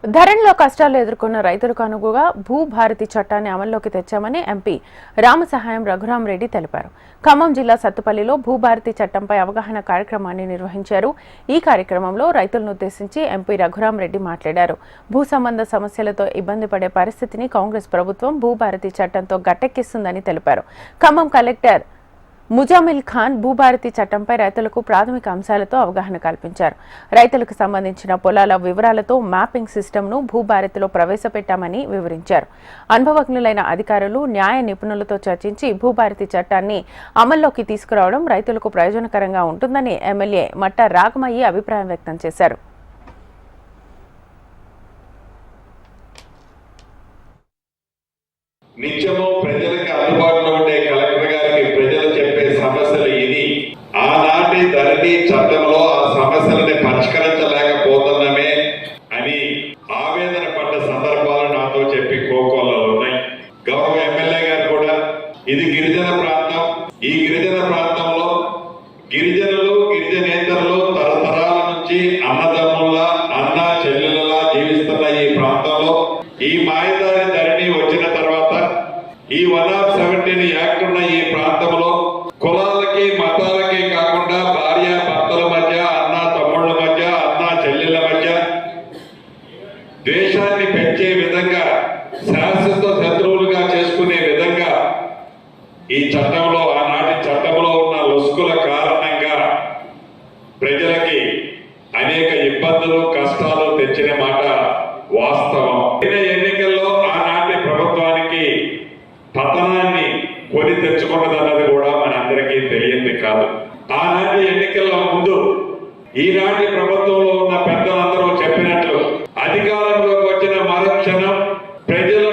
ధరణిలో కష్టాలు ఎదుర్కొన్న రైతులకు అనుగుగా భూభారతి చట్టాన్ని అమల్లోకి తెచ్చామని ఎంపీ రామసహాయం రఘురామరెడ్డి తెలిపారు. ఖమ్మం జిల్లా సత్తుపల్లిలో భూభారతి చట్టంపై అవగాహన కార్యక్రమాన్ని నిర్వహించారు. ఈ కార్యక్రమంలో రైతులను ఉద్దేశించి ఎంపీ రఘురామరెడ్డి మాట్లాడారు. భూ సంబంధ సమస్యలతో ఇబ్బంది పడే పరిస్థితిని కాంగ్రెస్ ప్రభుత్వం భూభారతి చట్టంతో గట్టెక్కిస్తుందని తెలిపారు. ఖమ్మం కలెక్టర్ ముజామిల్ ఖాన్ భూభారతి చట్టంపై రైతులకు ప్రాథమిక అంశాలతో అవగాహన కల్పించారు. రైతులకు సంబంధించిన పొలాల వివరాలతో మ్యాపింగ్ సిస్టమ్ను భూభారతిలో ప్రవేశపెట్టామని వివరించారు. అనుభవజ్ఞులైన అధికారులు, న్యాయ నిపుణులతో చర్చించి భూభారతి చట్టాన్ని అమల్లోకి తీసుకురావడం రైతులకు ప్రయోజనకరంగా ఉంటుందని ఎమ్మెల్యే మట్ట రాగమయ్యి అభిప్రాయం వ్యక్తం చేశారు. నిత్యము ప్రజలకు అందుబాటులో ఉండే కలెక్టర్ గారికి ప్రజలు చెప్పే సమస్యలు ఇది. ఆనాటి ధరణి చట్టంలో ఆ సమస్యలని పరిష్కరించలేకపోతున్నామే అని ఆవేదన పడ్డ సందర్భాలు నాతో చెప్పి కోకోలలో ఉన్నాయి. గౌరవ ఎమ్మెల్యే గారు కూడా ఇది గిరిజన ప్రాంతం. ఈ గిరిజన ప్రాంతంలో గిరిజనులు, గిరిజనేతరులు తరతరాల నుంచి అన్నదమ్ముల్లా, అన్న చెల్లెలలా జీవిస్తున్న ఈ ప్రాంతంలో ఈ మాయదారి ధరణి వచ్చిన తర్వాత ఈ 117 యాక్ట్ ఉన్న ఈ ప్రాంతంలో కులాలకి, మతాలకి కాకుండా భార్య భర్తల మధ్య, అన్న తమ్ముళ్ళ మధ్య, అన్న చెల్లెల మధ్య ద్వేషాన్ని పెంచే విధంగా, శాశ్వత శత్రువులుగా చేసుకునే విధంగా ఈ చట్టంలో, ఆనాటి చట్టంలో ఉన్న లొసుకుల కారణంగా ప్రజలకి అనేక ఇబ్బందులు, కష్టాలు తెచ్చిన మాట వాస్తవం. ఎన్నికల్లో ఆనాటి ప్రభుత్వానికి పతనాన్ని కొని తెచ్చుకున్నదన్నది కూడా మనందరికీ తెలియంది కాదు. ఆనాటి ఎన్నికల ముందు ఈనాటి ప్రభుత్వంలో ఉన్న పెద్దలందరూ చెప్పినట్లు అధికారంలోకి వచ్చిన మరుక్షణం ప్రజల